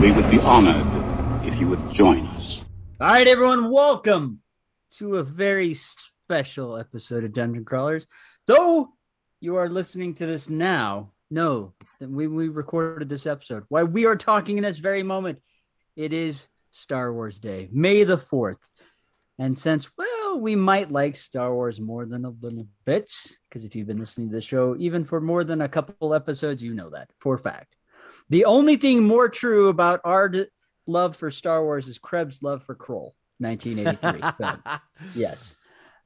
We would be honored if you would join us. All right, everyone, welcome to a very special episode of Dungeon Crawlers. Though you are listening to this now, know that we recorded this episode. While we are talking in this very moment, it is Star Wars Day, May the 4th. And since, well, we might like Star Wars more than a little bit, because if you've been listening to the show, even for more than a couple episodes, you know that for a fact. The only thing more true about our love for Star Wars is Krebs' love for Kroll, 1983. Yes.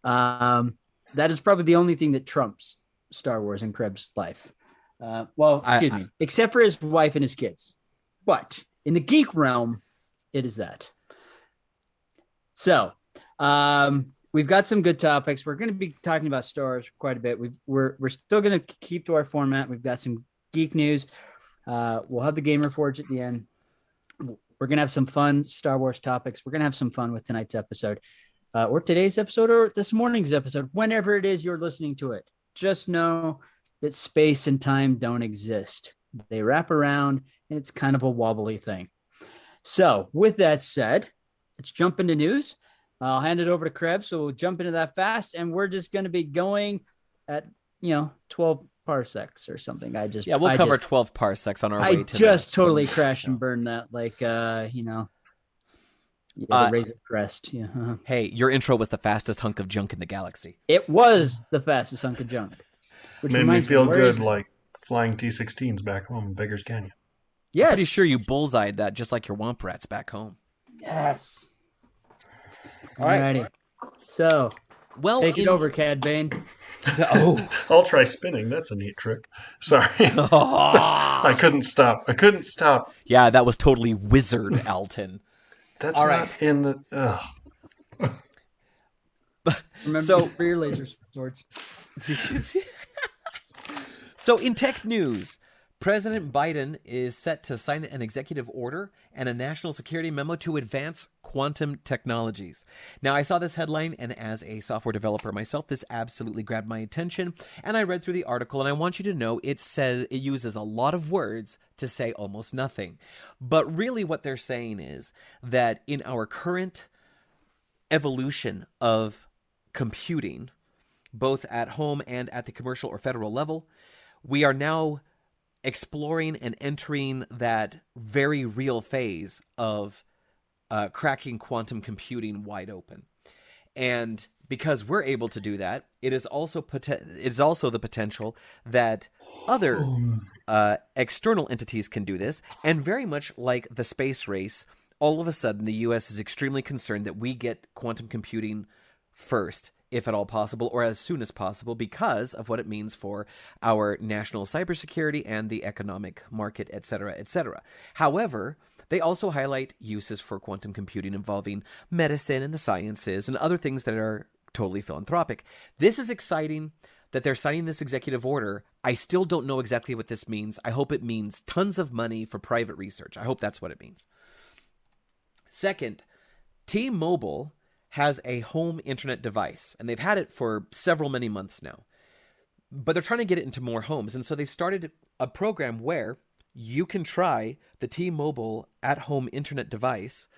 That is probably the only thing that trumps Star Wars in Krebs' life. Excuse me, except for his wife and his kids. But in the geek realm, it is that. So we've got some good topics. We're going to be talking about Star Wars quite a bit. We're still going to keep to our format. We've got some geek news. We'll have the Gamer Forge at the end. We're going to have some fun Star Wars topics. We're going to have some fun with tonight's episode, or today's episode, or this morning's episode, whenever it is you're listening to it. Just know that space and time don't exist. They wrap around, and it's kind of a wobbly thing. So with that said, let's jump into news. I'll hand it over to Krebs, so we'll jump into that fast, and we're just going to be going at 12 parsecs or something. We'll cover 12 parsecs on our way to. I just totally crashed and burned that, the Razor Crest. Yeah. Hey, your intro was the fastest hunk of junk in the galaxy. It was the fastest hunk of junk. Which made me feel good, like flying T-16s back home in Beggars Canyon. Yes. I'm pretty sure you bullseyed that just like your Womp Rats back home. Yes. All righty. So, take it over, Cad Bane. Oh, I'll try spinning. That's a neat trick. Sorry. I couldn't stop. Yeah, that was totally wizard, Alton. That's all right. In the... Remember for your laser swords. So in tech news, President Biden is set to sign an executive order and a national security memo to advance quantum technologies. Now, I saw this headline, and as a software developer myself, this absolutely grabbed my attention. And I read through the article, and I want you to know it uses a lot of words to say almost nothing. But really what they're saying is that in our current evolution of computing, both at home and at the commercial or federal level, we are now exploring and entering that very real phase of cracking quantum computing wide open. And because we're able to do that, it is also the potential that other external entities can do this. And very much like the space race, all of a sudden the U.S. is extremely concerned that we get quantum computing first, if at all possible, or as soon as possible, because of what it means for our national cybersecurity and the economic market, et cetera, et cetera. However, they also highlight uses for quantum computing involving medicine and the sciences and other things that are totally philanthropic. This is exciting that they're signing this executive order. I still don't know exactly what this means. I hope it means tons of money for private research. I hope that's what it means. Second, T-Mobile has a home internet device, and they've had it for many months now. But they're trying to get it into more homes, and so they started a program where you can try the T-Mobile at-home internet device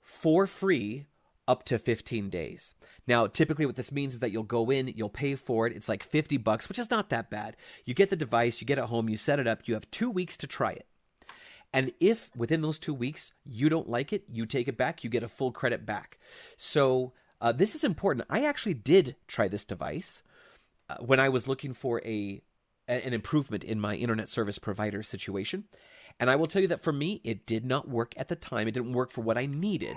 for free up to 15 days. Now, typically what this means is that you'll go in, you'll pay for it. It's like $50, which is not that bad. You get the device, you get it home, you set it up, you have 2 weeks to try it. And if within those 2 weeks you don't like it, you take it back, you get a full credit back. So this is important. I actually did try this device when I was looking for an improvement in my internet service provider situation. And I will tell you that for me, it did not work at the time. It didn't work for what I needed,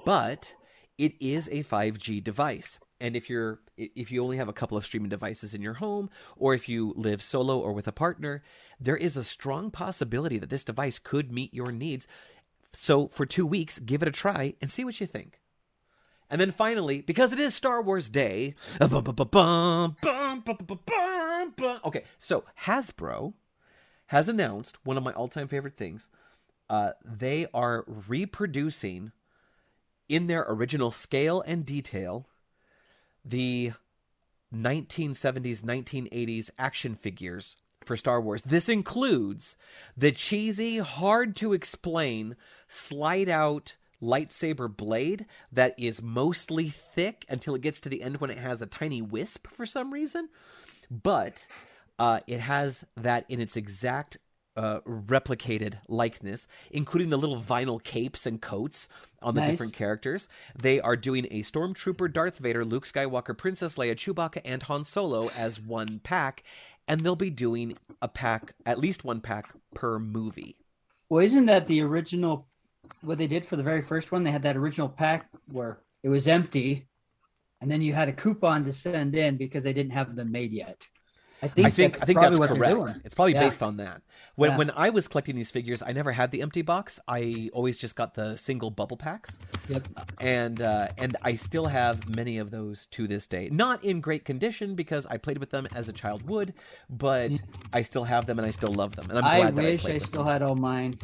but it is a 5G device. And if you only have a couple of streaming devices in your home, or if you live solo or with a partner, there is a strong possibility that this device could meet your needs. So for 2 weeks, give it a try and see what you think. And then finally, because it is Star Wars Day, okay, so Hasbro has announced one of my all-time favorite things. They are reproducing in their original scale and detail the 1970s, 1980s action figures for Star Wars. This includes the cheesy, hard-to-explain, slide-out lightsaber blade that is mostly thick until it gets to the end when it has a tiny wisp for some reason. But it has that in its exact replicated likeness, including the little vinyl capes and coats on the different characters. They are doing a Stormtrooper, Darth Vader, Luke Skywalker, Princess Leia, Chewbacca, and Han Solo as one pack, and they'll be doing at least one pack per movie. Well, isn't that the original, what they did for the very first one? They had that original pack where it was empty, and then you had a coupon to send in because they didn't have them made yet. I think that's correct. It's probably based on that. When I was collecting these figures, I never had the empty box. I always just got the single bubble packs. Yep. And I still have many of those to this day. Not in great condition because I played with them as a child would, but I still have them and I still love them. And I'm glad that I played with still them. had all mine.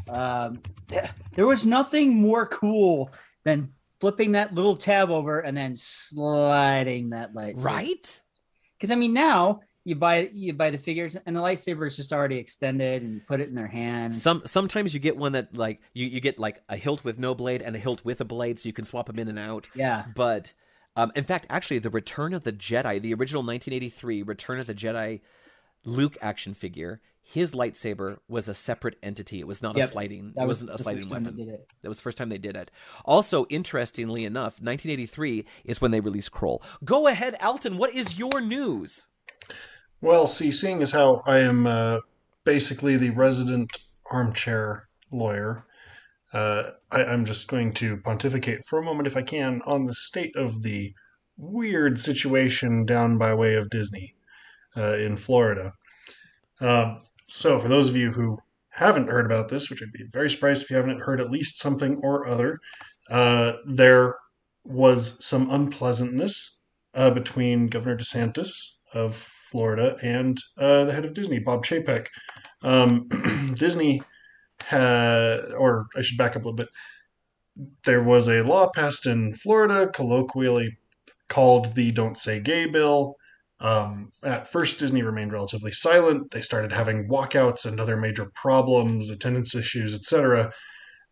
There was nothing more cool than flipping that little tab over and then sliding that lightsaber. Right? Because I mean, now you buy the figures and the lightsaber is just already extended and you put it in their hand. Sometimes you get one that like you get like a hilt with no blade and a hilt with a blade, so you can swap them in and out. Yeah. But in fact, actually, the Return of the Jedi, the original 1983 Return of the Jedi Luke action figure, his lightsaber was a separate entity. It was not a sliding. It wasn't a sliding weapon. That was the first time they did it. Also, interestingly enough, 1983 is when they released Kroll. Go ahead, Alton. What is your news? Well, seeing as how I am basically the resident armchair lawyer, I'm just going to pontificate for a moment, if I can, on the state of the weird situation down by way of Disney in Florida. So for those of you who haven't heard about this, which I'd be very surprised if you haven't heard at least something or other, there was some unpleasantness between Governor DeSantis of Florida and the head of Disney, Bob Chapek. Disney or I should back up a little bit. There was a law passed in Florida, colloquially called the Don't Say Gay bill. At first, Disney remained relatively silent. They started having walkouts and other major problems, attendance issues, etc.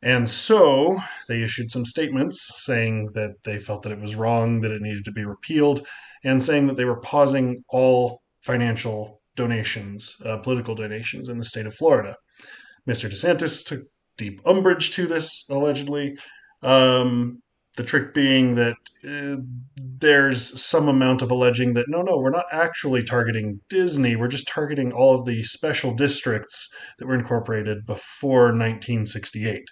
And so they issued some statements saying that they felt that it was wrong, that it needed to be repealed, and saying that they were pausing all financial donations, political donations in the state of Florida. Mr. DeSantis took deep umbrage to this, allegedly. The trick being that there's some amount of alleging that, no, we're not actually targeting Disney. We're just targeting all of the special districts that were incorporated before 1968,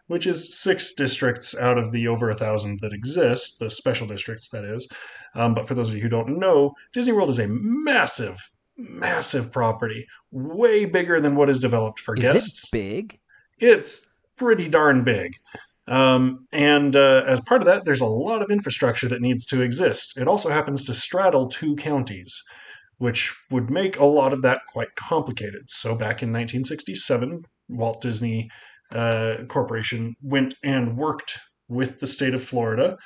which is 6 districts out of the over 1,000 that exist, the special districts, that is. But for those of you who don't know, Disney World is a massive, massive property, way bigger than what is developed for guests. Is it big? It's pretty darn big. And as part of that, there's a lot of infrastructure that needs to exist. It also happens to straddle 2 counties, which would make a lot of that quite complicated. So back in 1967, Walt Disney Corporation went and worked with the state of Florida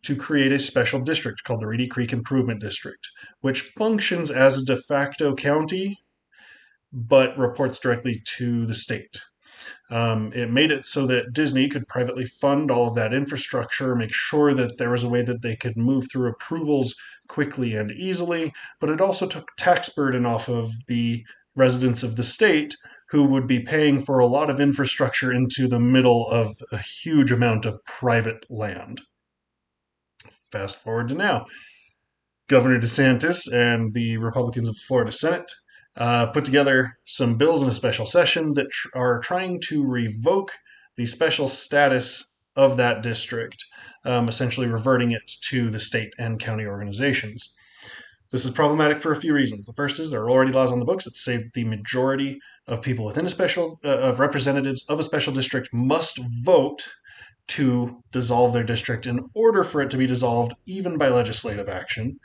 to create a special district called the Reedy Creek Improvement District, which functions as a de facto county, but reports directly to the state. It made it so that Disney could privately fund all of that infrastructure, make sure that there was a way that they could move through approvals quickly and easily, but it also took tax burden off of the residents of the state who would be paying for a lot of infrastructure into the middle of a huge amount of private land. Fast forward to now. Governor DeSantis and the Republicans of the Florida Senate put together some bills in a special session that are trying to revoke the special status of that district, essentially reverting it to the state and county organizations. This is problematic for a few reasons. The first is there are already laws on the books that say that the majority of people within of representatives of a special district must vote to dissolve their district in order for it to be dissolved, even by legislative action.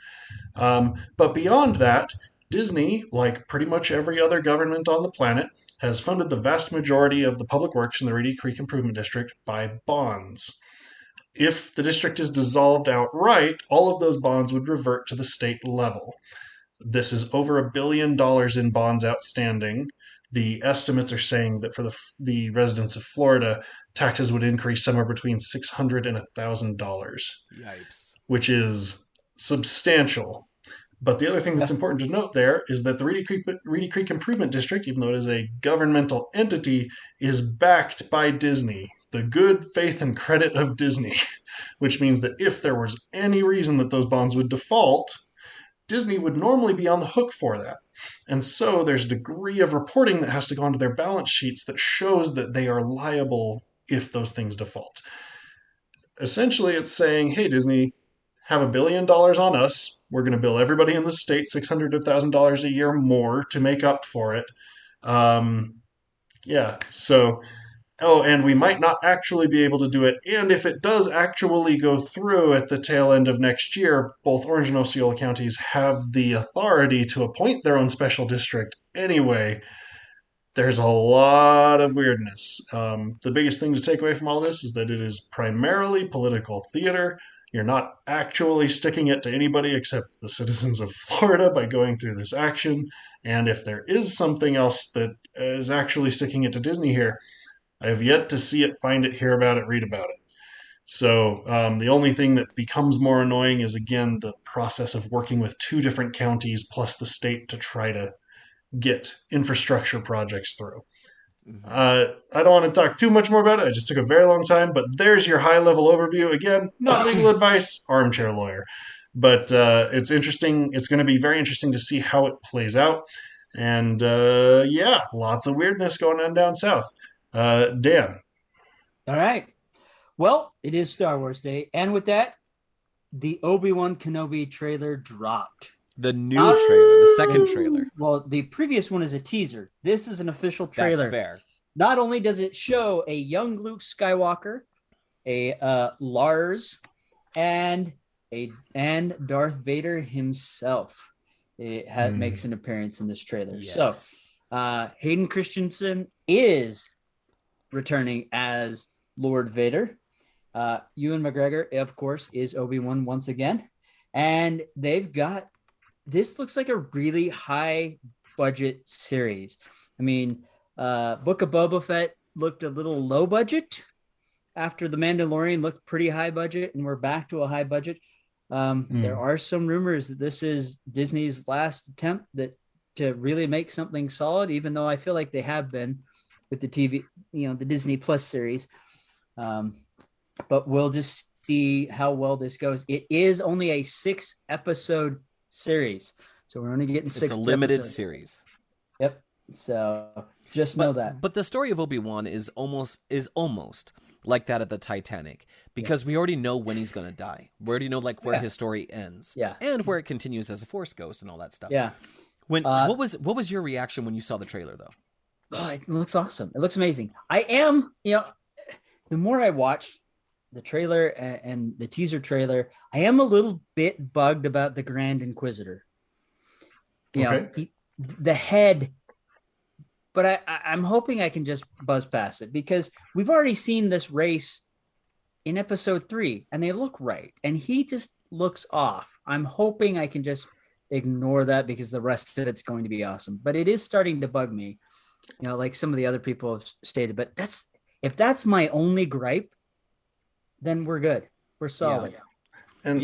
But beyond that, Disney, like pretty much every other government on the planet, has funded the vast majority of the public works in the Reedy Creek Improvement District by bonds. If the district is dissolved outright, all of those bonds would revert to the state level. This is over $1 billion in bonds outstanding. The estimates are saying that for the residents of Florida, taxes would increase somewhere between $600 and $1,000, Yipes. which is substantial. But the other thing that's important to note there is that the Reedy Creek Improvement District, even though it is a governmental entity, is backed by Disney, the good faith and credit of Disney, which means that if there was any reason that those bonds would default, Disney would normally be on the hook for that. And so there's a degree of reporting that has to go onto their balance sheets that shows that they are liable if those things default. Essentially, it's saying, hey, Disney, have $1 billion on us. We're going to bill everybody in the state $600 to $1,000 a year more to make up for it. So, and we might not actually be able to do it. And if it does actually go through at the tail end of next year, both Orange and Osceola counties have the authority to appoint their own special district anyway. There's a lot of weirdness. The biggest thing to take away from all this is that it is primarily political theater. You're not actually sticking it to anybody except the citizens of Florida by going through this action. And if there is something else that is actually sticking it to Disney here, I have yet to see it, find it, hear about it, read about it. So the only thing that becomes more annoying is, again, the process of working with 2 different counties plus the state to try to get infrastructure projects through. I don't want to talk too much more about it. I just took a very long time, but there's your high-level overview. Again, not legal advice, armchair lawyer. But it's interesting. It's going to be very interesting to see how it plays out. And lots of weirdness going on down south. Dan. All right. Well, it is Star Wars Day. And with that, the Obi-Wan Kenobi trailer dropped. The new trailer, the second trailer. Well, the previous one is a teaser. This is an official trailer. That's fair. Not only does it show a young Luke Skywalker, a Lars, and Darth Vader himself. It makes an appearance in this trailer. Yes. So, Hayden Christensen is returning as Lord Vader. Ewan McGregor, of course, is Obi-Wan once again. And this looks like a really high budget series. I mean, Book of Boba Fett looked a little low budget after The Mandalorian looked pretty high budget, and we're back to a high budget. There are some rumors that this is Disney's last attempt to really make something solid, even though I feel like they have been with the TV, the Disney Plus series. But we'll just see how well this goes. It is only a 6-episode series, so we're only getting 6 It's a limited episodes. series. Yep. So just know that. But the story of Obi-Wan is almost like that of the Titanic, because we already know when he's going to die. We already know where his story ends. Yeah. And where it continues as a Force ghost and all that stuff. Yeah. What was your reaction when you saw the trailer though? Oh, it looks awesome. It looks amazing. I am, the more I watch the trailer and the teaser trailer, I am a little bit bugged about the Grand Inquisitor. The head, but I'm hoping I can just buzz past it, because we've already seen this race in episode 3 and they look right. And he just looks off. I'm hoping I can just ignore that, because the rest of it's going to be awesome. But it is starting to bug me, like some of the other people have stated. But if that's my only gripe, then we're good. We're solid. Yeah. And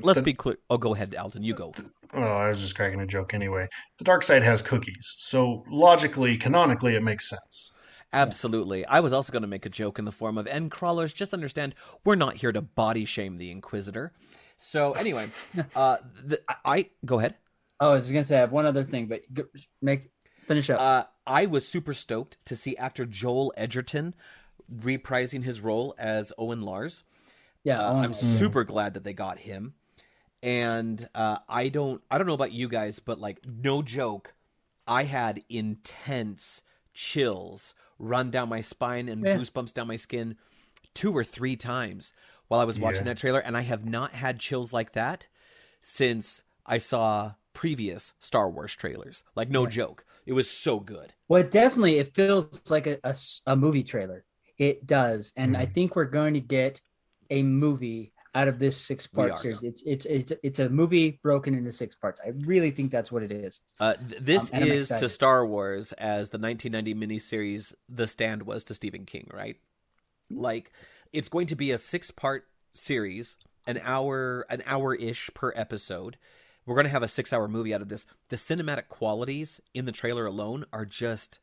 let's be clear. Oh, go ahead, Alton. You go. Oh, I was just cracking a joke anyway. The dark side has cookies, so logically, canonically, it makes sense. Absolutely. I was also going to make a joke in the form of, end crawlers, just understand, we're not here to body shame the Inquisitor. So anyway, go ahead. Oh, I was going to say I have one other thing, but finish up. I was super stoked to see actor Joel Edgerton reprising his role as Owen Lars. Yeah, I'm super glad that they got him. And I don't know about you guys, but no joke, I had intense chills run down my spine and goosebumps down my skin 2 or 3 times while I was watching that trailer, and I have not had chills like that since I saw previous Star Wars trailers. No joke. It was so good. Well, it feels like a movie trailer. It does. And I think we're going to get a movie out of this We 6-part are, series. It's a movie broken into 6 parts. I really think that's what it is. This And I'm is to excited. Star Wars as the 1990 miniseries The Stand was to Stephen King, right? Like, it's going to be a 6-part series, an hour-ish per episode. We're going to have a 6-hour movie out of this. The cinematic qualities in the trailer alone are just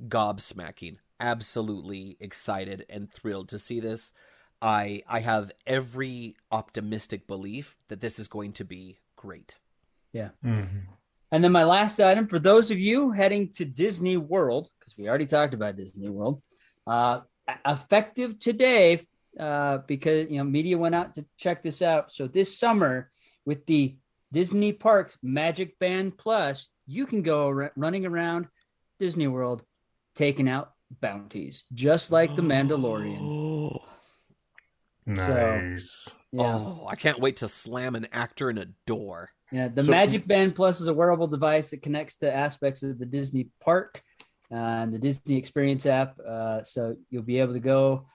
gobsmacking. Absolutely excited and thrilled to see this. I have every optimistic belief that this is going to be great. Yeah. Mhm. And then my last item for those of you heading to Disney World, because we already talked about Disney World, effective today, because media went out to check this out. So this summer, with the Disney Parks Magic Band Plus, you can go running around Disney World, taking out bounties, just like the Mandalorian. Nice. Yeah. Oh, I can't wait to slam an actor in a door. Yeah, the So- Magic Band Plus is a wearable device that connects to aspects of the Disney park and the Disney Experience app. So you'll be able to go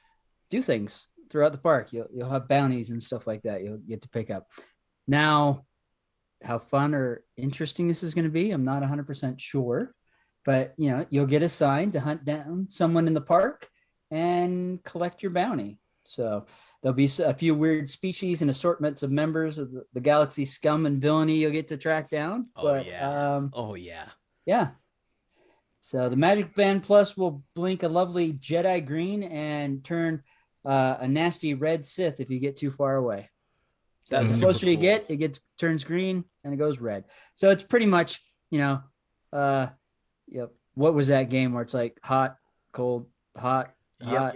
do things throughout the park. You'll have bounties and stuff like that you'll get to pick up. Now, how fun or interesting this is going to be, I'm not 100% sure. But, you'll get assigned to hunt down someone in the park and collect your bounty. So there'll be a few weird species and assortments of members of the galaxy scum and villainy you'll get to track down. Oh, yeah. Yeah. So the Magic Band Plus will blink a lovely Jedi green and turn a nasty red Sith if you get too far away. So That's the super closer you cool. get, it turns green and it goes red. So it's pretty much, what was that game where it's like hot, cold, hot, hot,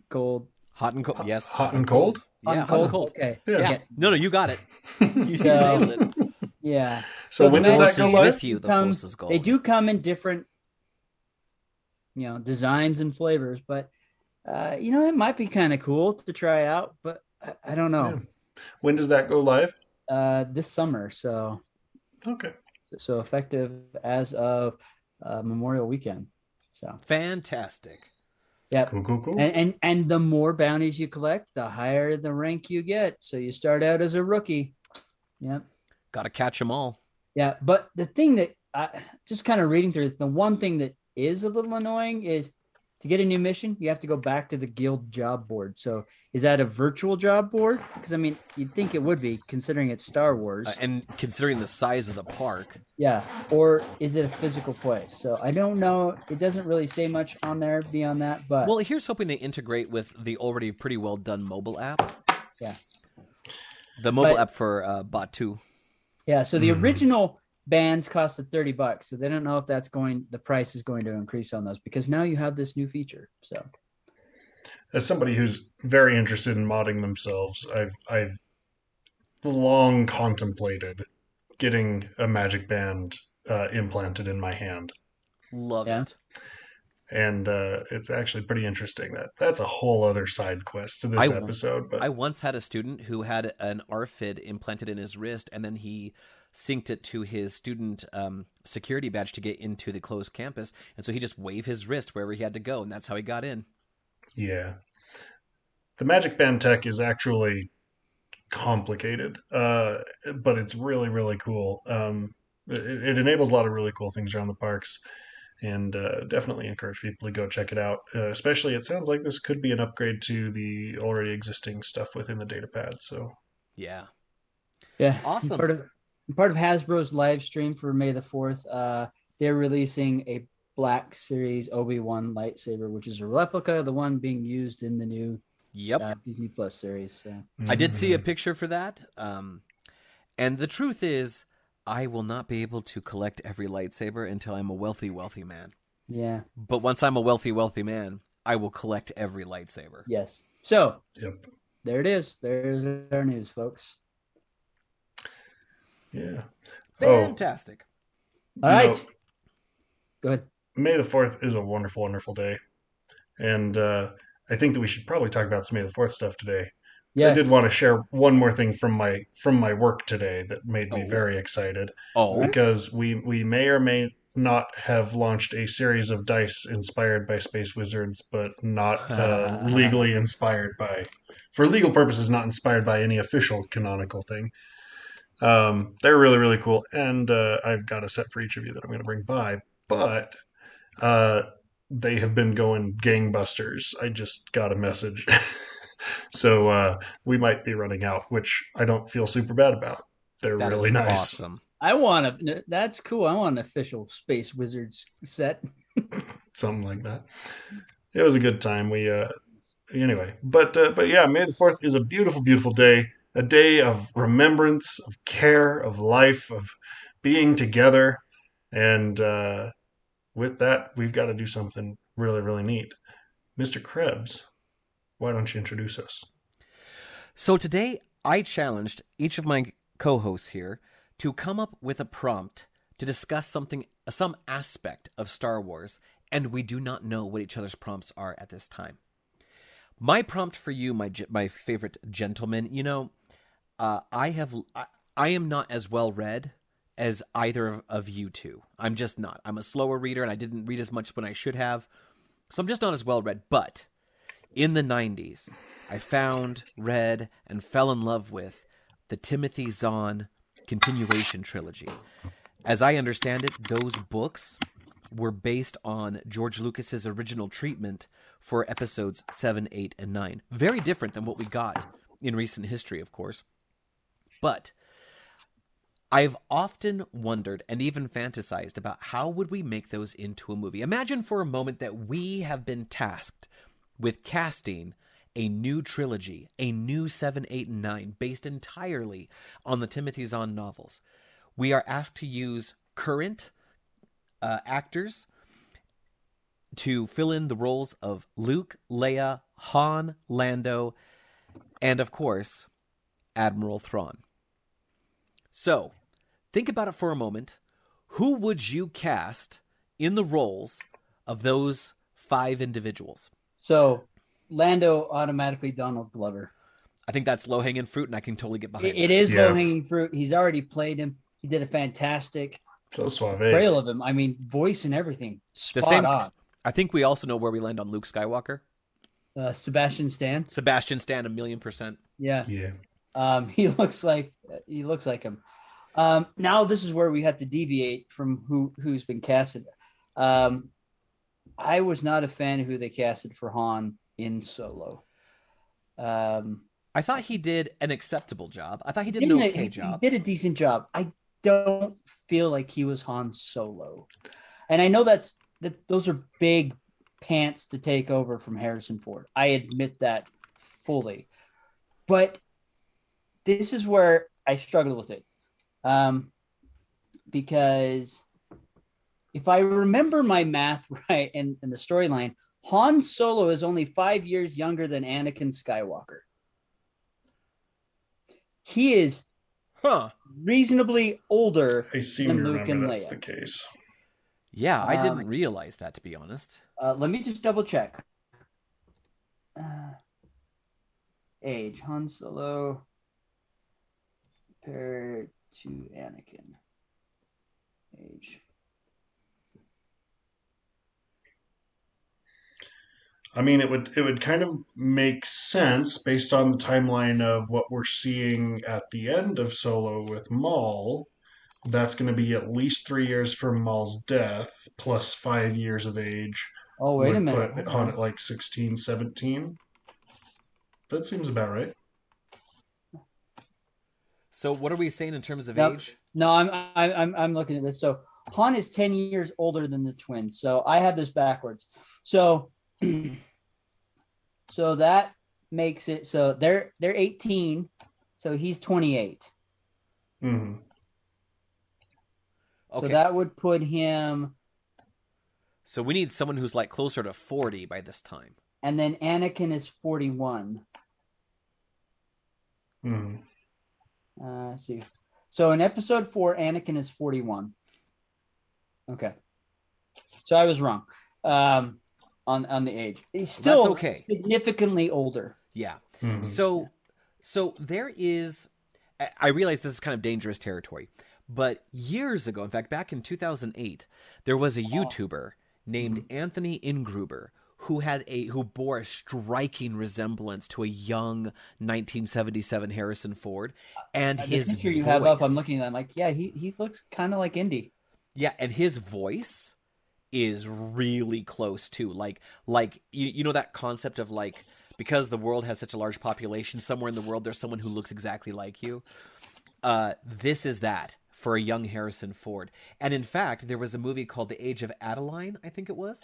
cold, Hot and cold. Yes. Hot and cold? Yeah, hot, hot and cold. Okay. Yeah. No, you got it. You So- nailed it. Yeah. So when the does that Force go is live? with you. The Force is gold. They do come in different, designs and flavors, but it might be kind of cool to try out, but I don't know. When does that go live? This summer, so Okay. effective as of Memorial Weekend. So Fantastic. yeah, Cool. and the more bounties you collect, the higher the rank you get. So you start out as a rookie. Yeah. Got to catch them all. Yeah, but the thing that just kind of reading through this, the one thing that is a little annoying is to get a new mission, you have to go back to the guild job board. So is that a virtual job board? Because you'd think it would be, considering it's Star Wars. And considering the size of the park, Yeah, or is it a physical place? So I don't know. It doesn't really say much on there beyond that. But well, here's hoping they integrate with the already pretty well done mobile app. Yeah. The mobile But- app for Bot 2. yeah, so the original bands costed $30, so they don't know if the price is going to increase on those because now you have this new feature. So As somebody who's very interested in modding themselves, I've long contemplated getting a Magic Band implanted in my hand. Love Yeah. it. And it's actually pretty interesting. That's a whole other side quest to this episode. But I once had a student who had an RFID implanted in his wrist, and then he synced it to his student security badge to get into the closed campus. And so he just waved his wrist wherever he had to go, and that's how he got in. yeah, the Magic Band tech is actually complicated, but it's really, really cool. It enables a lot of really cool things around the parks. And definitely encourage people to go check it out. Especially, it sounds like this could be an upgrade to the already existing stuff within the datapad. So, Yeah. yeah, Awesome. Part of Hasbro's live stream for May the 4th. They're releasing a Black Series Obi-Wan lightsaber, which is a replica of the one being used in the new Yep. Disney Plus series. So. I did see a picture for that. And the truth is, I will not be able to collect every lightsaber until I'm a wealthy, wealthy man. Yeah. But once I'm a wealthy, wealthy man, I will collect every lightsaber. Yes. So Yep. there it is. There's our news, folks. Yeah. Fantastic. All You right. know, Go ahead. May the 4th is a wonderful, wonderful day. And I think that we should probably talk about some May the 4th stuff today. Yes. I did want to share one more thing from my work today that made me Oh. very excited. Oh, Because we may or may not have launched a series of dice inspired by Space Wizards, but not legally inspired by for legal purposes, not inspired by any official canonical thing. They're really, really cool. And I've got a set for each of you that I'm going to bring by. But they have been going gangbusters. I just got a message. So we might be running out, which I don't feel super bad about. They're That really is nice. awesome. That's cool. I want an official Space Wizards set. Something like that. It was a good time. We anyway, but yeah, May the 4th is a beautiful, beautiful day. A day of remembrance, of care, of life, of being together. And with that, we've got to do something really, really neat. Mr. Krebs, why don't you introduce us? So today I challenged each of my co-hosts here to come up with a prompt to discuss some aspect of Star Wars, and we do not know what each other's prompts are at this time. My prompt for you, my favorite gentleman, I am not as well read as either of you two. I'm just not. I'm a slower reader, and I didn't read as much when I should have, so I'm just not as well read. But in the 90s, I found, read, and fell in love with the Timothy Zahn continuation trilogy. As I understand it, those books were based on George Lucas's original treatment for episodes 7, 8, and 9. Very different than what we got in recent history, of course. But I've often wondered and even fantasized about how would we make those into a movie. Imagine for a moment that we have been tasked with casting a new trilogy, a new 7, 8, and 9, based entirely on the Timothy Zahn novels. We are asked to use current actors to fill in the roles of Luke, Leia, Han, Lando, and of course, Admiral Thrawn. So, think about it for a moment. Who would you cast in the roles of those 5 individuals? So, Lando automatically Donald Glover. I think that's low-hanging fruit, and I can totally get behind It that. is Yeah. low-hanging fruit. He's already played him. He did a fantastic So suave. trail of him. I mean, voice and everything. Spot same- on. I think we also know where we land on Luke Skywalker. Sebastian Stan. Sebastian Stan, 1,000,000%. Yeah. Yeah. He looks like him. Now this is where we have to deviate from who's been casted. I was not a fan of who they casted for Han in Solo. I thought he did an acceptable job. I thought he did an okay job. He did a decent job. I don't feel like he was Han Solo, and I know that those are big pants to take over from Harrison Ford. I admit that fully, but this is where I struggled with it, because if I remember my math right and the storyline, Han Solo is only 5 years younger than Anakin Skywalker. He is reasonably older I seem than to Luke and remember that's Leia. the case. Yeah, I didn't realize that, to be honest. Let me just double check. Age Han Solo compared to Anakin. Age. I mean, it would kind of make sense based on the timeline of what we're seeing at the end of Solo with Maul. That's going to be at least 3 years from Maul's death, plus 5 years of age. Oh, wait a Would minute. put Han at like 16, 17. That seems about right. So what are we saying in terms of Nope. age? No, I'm looking at this. So Han is 10 years older than the twins. So I have this backwards. So so that makes it so they're 18. So he's 28. Mm-hmm. Okay. So that would put him, So we need someone who's like closer to 40 by this time. and then Anakin is 41. Mm-hmm. Let's see. So in episode 4, Anakin is 41. Okay. So I was wrong on the age. He's still That's okay. significantly older. Yeah. Mm-hmm. So there is, I realize this is kind of dangerous territory, but years ago, in fact, back in 2008, there was a YouTuber named Anthony Ingruber who bore a striking resemblance to a young 1977 Harrison Ford, and The his picture you voice. have up, I'm looking at. I'm like, yeah, he looks kind of like Indy. Yeah, and his voice is really close too. Like you know that concept of like, because the world has such a large population, somewhere in the world there's someone who looks exactly like you. This is that for a young Harrison Ford. And in fact, there was a movie called The Age of Adeline, I think it was.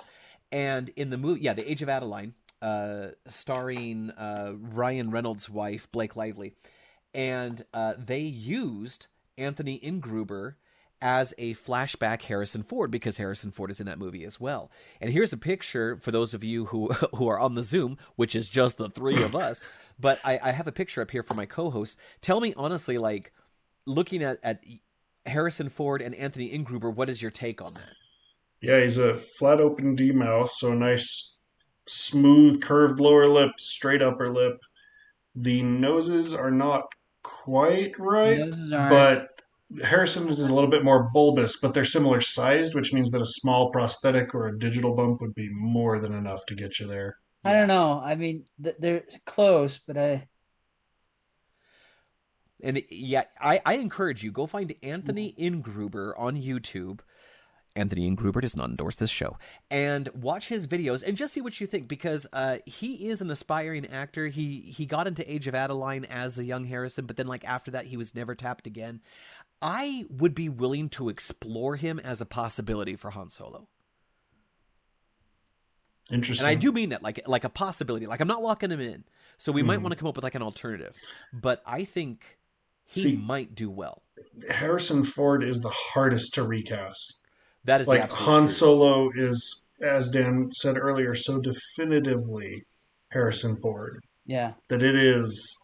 And in the movie, The Age of Adeline, starring Ryan Reynolds' wife, Blake Lively. And they used Anthony Ingruber as a flashback Harrison Ford, because Harrison Ford is in that movie as well. And here's a picture for those of you who are on the Zoom, which is just the three of us. But I have a picture up here for my co-host. Tell me honestly, like, looking at Harrison Ford and Anthony Ingruber, what is your take on that? Yeah, he's a flat open D mouth, so a nice smooth curved lower lip, straight upper lip. The noses are not quite right, Noses aren't. but Harrison's is a little bit more bulbous, but they're similar sized, which means that a small prosthetic or a digital bump would be more than enough to get you there. I don't know. I mean, they're close, but And yeah, I encourage you, go find Anthony Ingruber on YouTube. Anthony Ingruber does not endorse this show. And watch his videos and just see what you think, because he is an aspiring actor. He got into Age of Adeline as a young Harrison, but then like after that, he was never tapped again. I would be willing to explore him as a possibility for Han Solo. Interesting. And I do mean that like a possibility. Like, I'm not locking him in. So we might want to come up with like an alternative. But I think he might do well. Harrison Ford is the hardest to recast. That is the Like absolute Han truth. Solo is, as Dan said earlier, so definitively Harrison Ford yeah. that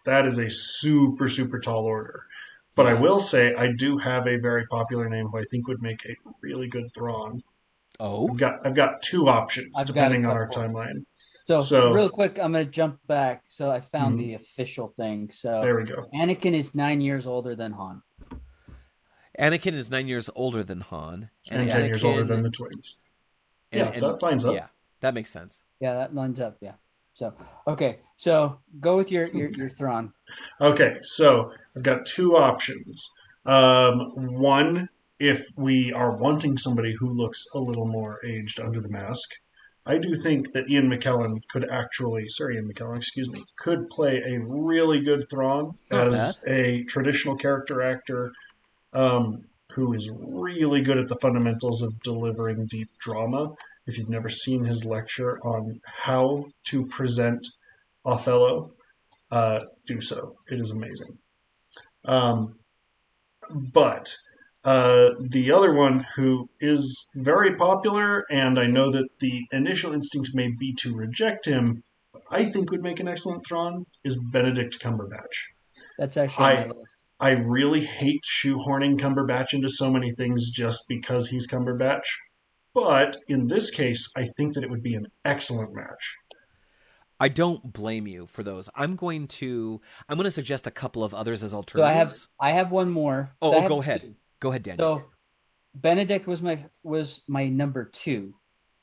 that is a super, super tall order. But I Yeah. will say I do have a very popular name who I think would make a really good Thrawn. Oh, I've got two options I've got depending a on our couple. timeline. So, So- real quick, I'm going to jump back. So I found Mhm. the official thing. So There we go. Anakin is 9 years older than Han. Anakin is 9 years older than Han, And 10 years older Anakin- than the twins. and- That lines up. Yeah, that makes sense. Yeah, that lines up. Yeah. So, okay. So go with your Thrawn. Okay, so I've got two options. One, if we are wanting somebody who looks a little more aged under the mask, I do think that Ian McKellen could play a really good Thrawn Not as a traditional character actor who is really good at the fundamentals of delivering deep drama. If you've never seen his lecture on how to present Othello, do so. It is amazing. But the other one who is very popular, and I know that the initial instinct may be to reject him, but I think would make an excellent Thrawn, is Benedict Cumberbatch. That's actually on my list. I really hate shoehorning Cumberbatch into so many things just because he's Cumberbatch. But in this case, I think that it would be an excellent match. I don't blame you for those. I'm going to suggest a couple of others as So alternatives. I have one more. So I have Go ahead. two. Go ahead, Daniel. So Benedict was my number 2.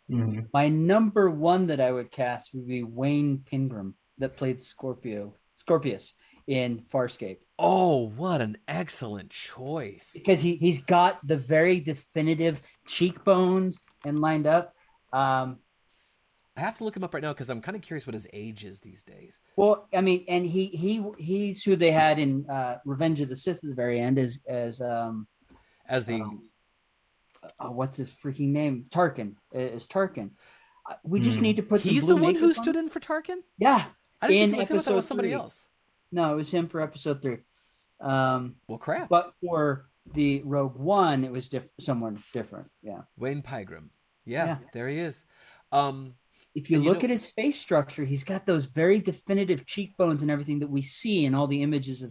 Mhm. My number 1 that I would cast would be Wayne Pingram, that played Scorpius in Farscape. Oh, what an excellent choice. Because he's got the very definitive cheekbones and lined up. I have to look him up right now because I'm kind of curious what his age is these days. Well, I mean, and he's who they had in Revenge of the Sith at the very end as what's his freaking name? Tarkin. Is Tarkin. We just need to put some He's blue the one makeup who on. stood in for Tarkin? Yeah. I didn't In think it was him. I thought it was episode somebody 3. else. No, it was him for episode 3. Well, crap. But for the Rogue One, it was someone different. Yeah. Wayne Pygram. Yeah, Yeah. there he is. If you And you look know- at his face structure, he's got those very definitive cheekbones and everything that we see in all the images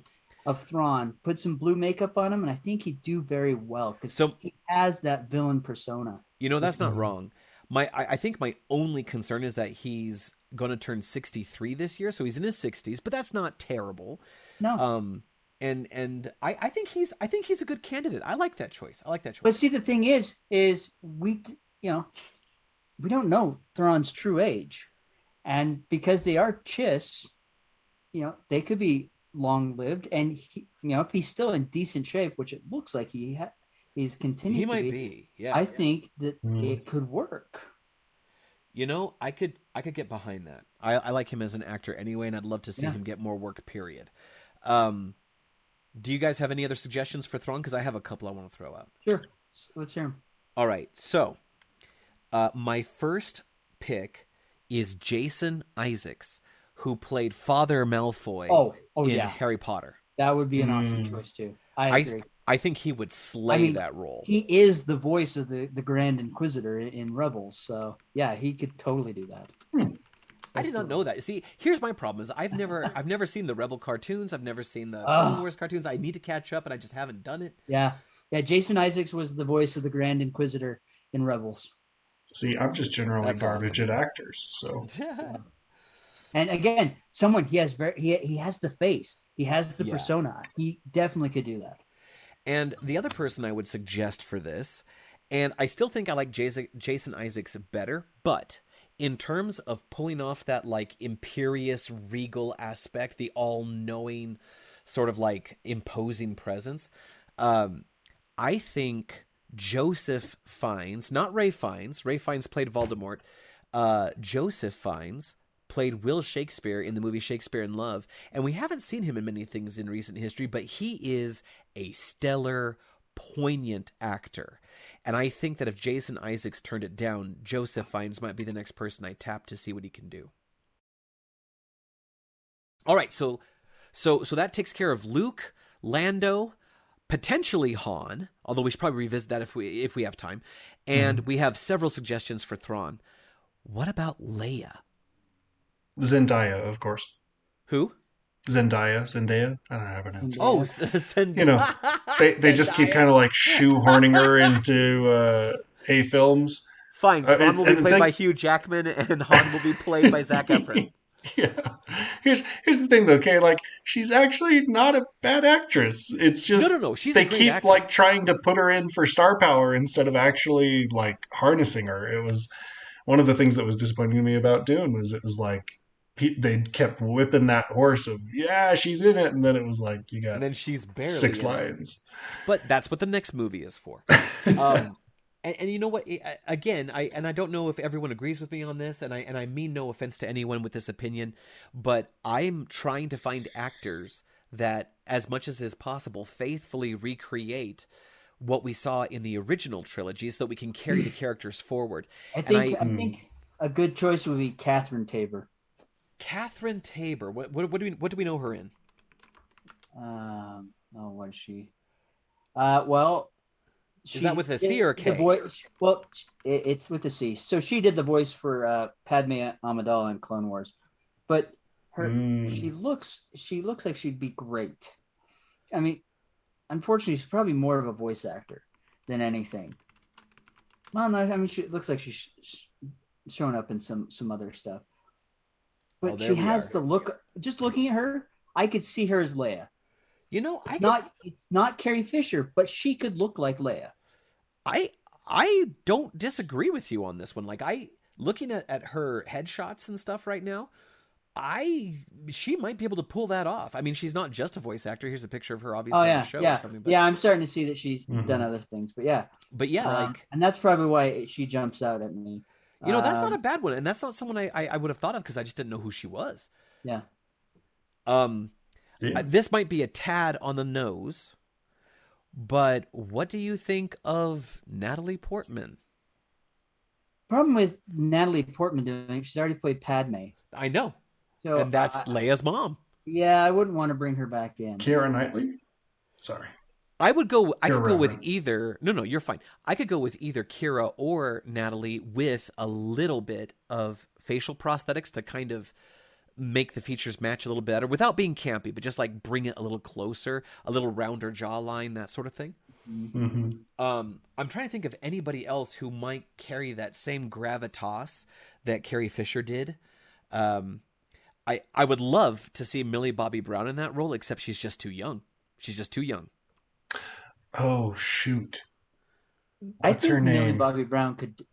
of Thrawn. Put some blue makeup on him, and I think he'd do very well because So- he has that villain persona. That's not wrong. I think my only concern is that he's going to turn 63 this year, so he's in his 60s, but that's not terrible. No. And I think he's a good candidate. I like that choice. But see, the thing is we don't know Thrawn's true age. And because they are Chiss, they could be long lived. And if he's still in decent shape, which it looks like he's continuing He to might be, be. Yeah. I think that it could work. I could get behind that. I like him as an actor anyway, and I'd love to see him get more work, period. Do you guys have any other suggestions for Thrawn? Because I have a couple I want to throw out. Sure. Let's hear him. All right. So, my first pick is Jason Isaacs, who played Father Malfoy in Harry Potter. That would be an awesome choice, too. I agree. I think he would slay that role. He is the voice of the Grand Inquisitor in Rebels. So, yeah, he could totally do that. I did not know that. See, here's my problem: is I've never seen the Rebel cartoons. I've never seen the Clone Wars cartoons. I need to catch up, and I just haven't done it. Yeah. Jason Isaacs was the voice of the Grand Inquisitor in Rebels. See, I'm just generally garbage at actors. So, and again, he has the face, he has the persona. He definitely could do that. And the other person I would suggest for this, and I still think I like Jason Isaacs better, but in terms of pulling off that like imperious regal aspect, the all-knowing sort of like imposing presence, I think Joseph Fiennes, not Ray Fiennes. Ray Fiennes played Voldemort. Joseph Fiennes played Will Shakespeare in the movie Shakespeare in Love, and we haven't seen him in many things in recent history, but he is a stellar, poignant actor. And I think that if Jason Isaacs turned it down, Joseph Fiennes might be the next person I tap to see what he can do. All right, so that takes care of Luke, Lando, potentially Han, although we should probably revisit that if we have time. And we have several suggestions for Thrawn. What about Leia? Zendaya, of course. Who? Zendaya. I don't have an answer. Oh, Zendaya. They just keep kind of like shoehorning her into A films. Fine, Han will be played by Hugh Jackman, and Han will be played by Zac Efron. Yeah. Here's the thing though, okay? Like, she's actually not a bad actress. It's just no. She's they a great keep actress. like trying to put her in for star power instead of actually like harnessing her. It was one of the things that was disappointing to me about Dune was it was like they kept whipping that horse of she's in it, and then it was like you got and then she's barely 6 lines. But that's what the next movie is for. And you know what? Again, I don't know if everyone agrees with me on this, and I mean no offense to anyone with this opinion, but I'm trying to find actors that, as much as is possible, faithfully recreate what we saw in the original trilogy, so that we can carry the characters forward. I think a good choice would be Catherine Tabor. Catherine Tabor. What do we know her in? What is she? Well. Is that with a C or a K? It's with a C. So she did the voice for Padme Amidala in Clone Wars, but she looks like she'd be great. I mean, unfortunately, she's probably more of a voice actor than anything. Well, no, I mean, she looks like she's shown up in some other stuff, but she has the look. Just looking at her, I could see her as Leia. It's not Carrie Fisher, but she could look like Leia. I don't disagree with you on this one. Like, looking at her headshots and stuff right now, she might be able to pull that off. I mean, she's not just a voice actor. Here's a picture of her, obviously, on the show or something. But, I'm starting to see that she's done other things. But and that's probably why she jumps out at me. That's not a bad one, and that's not someone I would have thought of because I just didn't know who she was. Yeah. This might be a tad on the nose, but what do you think of Natalie Portman? Problem with Natalie Portman doing, she's already played Padme. I know. So and that's Leia's mom. Yeah, I wouldn't want to bring her back in. Keira Knightley? Sorry. I could go with either. No, you're fine. I could go with either Keira or Natalie with a little bit of facial prosthetics to kind of make the features match a little better without being campy, but just like bring it a little closer, a little rounder jawline, that sort of thing. Mm-hmm. I'm trying to think of anybody else who might carry that same gravitas that Carrie Fisher did. I would love to see Millie Bobby Brown in that role, except she's just too young. She's just too young. Oh, shoot. I think Millie Bobby Brown could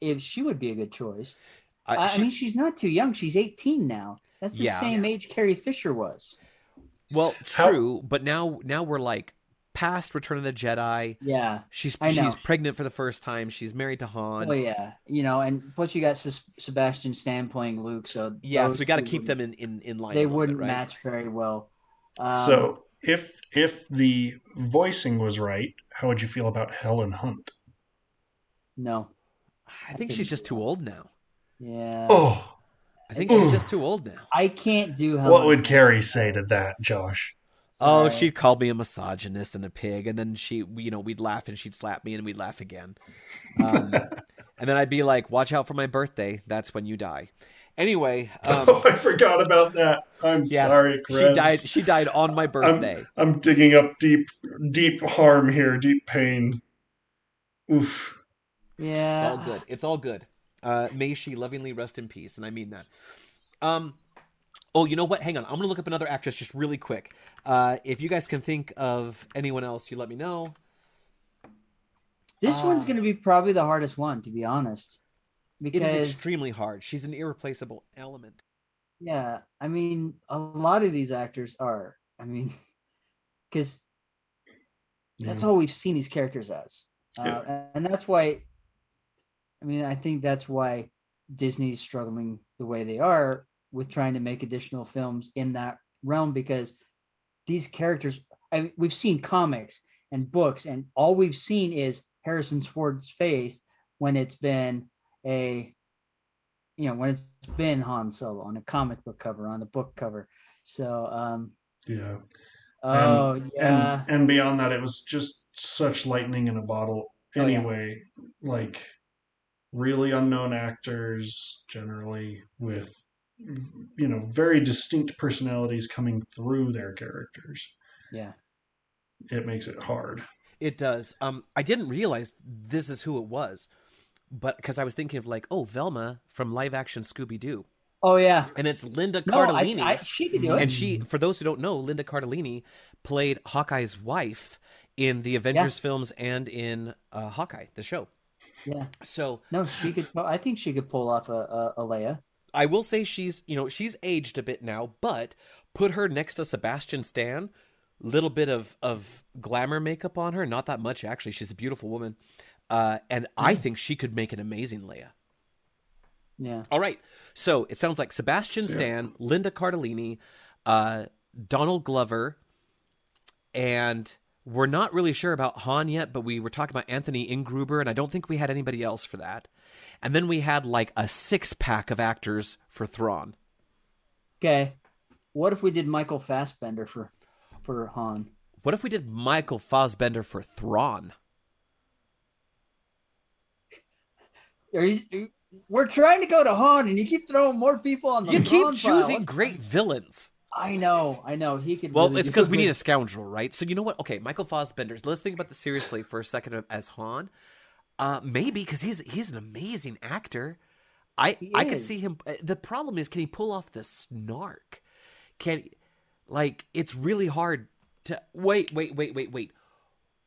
if she would be a good choice. I mean, she's not too young. She's 18 now. That's the same age Carrie Fisher was. Well, true, but now we're like past Return of the Jedi. Yeah, she's pregnant for the first time. She's married to Han. Oh yeah, and plus you got Sebastian Stan playing Luke. So so we got to keep them in line. They wouldn't match very well. So if the voicing was right, how would you feel about Helen Hunt? No, I think she's just too old now. Yeah. Oh. I think she's just too old now. I can't do Helen. What would Carrie say to that, Josh? Oh, she'd call me a misogynist and a pig, and then we'd laugh and she'd slap me and we'd laugh again. And then I'd be like, watch out for my birthday. That's when you die. Anyway. I forgot about that. I'm sorry, Krebs. She died on my birthday. I'm digging up deep harm here, deep pain. Oof. Yeah. It's all good. May she lovingly rest in peace, and I mean that. Oh, you know what? Hang on. I'm going to look up another actress just really quick. If you guys can think of anyone else, you let me know. This one's going to be probably the hardest one, to be honest. Because it is extremely hard. She's an irreplaceable element. Yeah. I mean, a lot of these actors are. I mean, because that's all we've seen these characters as. And that's why... I mean, I think that's why Disney's struggling the way they are with trying to make additional films in that realm, because these characters, we've seen comics and books, and all we've seen is Harrison Ford's face when it's been when it's been Han Solo on a comic book cover, on the book cover. So, yeah. And beyond that, it was just such lightning in a bottle. Anyway, like really unknown actors, generally with very distinct personalities coming through their characters. Yeah, it makes it hard. It does. I didn't realize this is who it was, but because I was thinking of like, Velma from live action Scooby Doo. Oh yeah, and it's Linda Cardellini. She could do it. And she, for those who don't know, Linda Cardellini played Hawkeye's wife in the Avengers films and in Hawkeye, the show. Yeah. So no, she could. I think she could pull off a Leia. I will say she's aged a bit now, but put her next to Sebastian Stan, little bit of glamour makeup on her, not that much actually. She's a beautiful woman, and I think she could make an amazing Leia. Yeah. All right. So it sounds like Sebastian Stan, Linda Cardellini, Donald Glover, and we're not really sure about Han yet, but we were talking about Anthony Ingruber, and I don't think we had anybody else for that. And then we had like a 6-pack of actors for Thrawn. Okay. What if we did Michael Fassbender for Han? What if we did Michael Fassbender for Thrawn? We're trying to go to Han, and you keep throwing more people on the You keep Han choosing pile. great villains. I know. He could. Well, really it's because we need a scoundrel, right? So you know what? Okay, Michael Fassbender. Let's think about this seriously for a second as Han. Maybe because he's an amazing actor. I could see him. The problem is, can he pull off the snark? It's really hard to wait.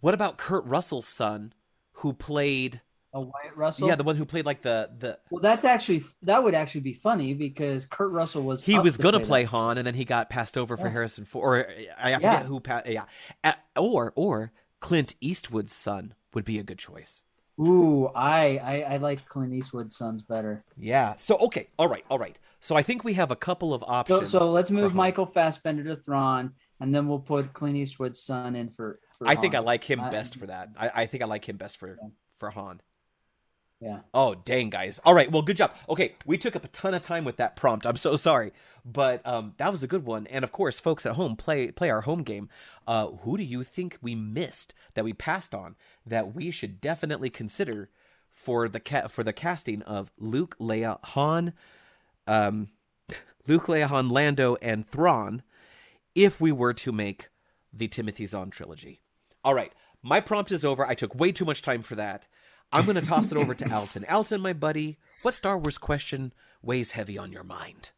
What about Kurt Russell's son, who played Wyatt Russell? Yeah, the one who played like the. Well, that would actually be funny because Kurt Russell was gonna play Han, and then he got passed over for Harrison Ford. Or I forget who. Or Clint Eastwood's son would be a good choice. Ooh, I like Clint Eastwood's sons better. Yeah. So okay, all right. So I think we have a couple of options. So let's move Michael Fassbender to Thrawn, and then we'll put Clint Eastwood's son in for I Han. think I like him best for that. I think I like him best for Han. Yeah. Oh, dang, guys. All right. Well, good job. Okay. We took up a ton of time with that prompt. I'm so sorry. But that was a good one. And of course, folks at home, play our home game. Who do you think we missed, that we passed on, that we should definitely consider for the casting of Luke, Leia, Han, Lando, and Thrawn, if we were to make the Timothy Zahn trilogy? All right. My prompt is over. I took way too much time for that. I'm going to toss it over to Alton. Alton, my buddy, what Star Wars question weighs heavy on your mind?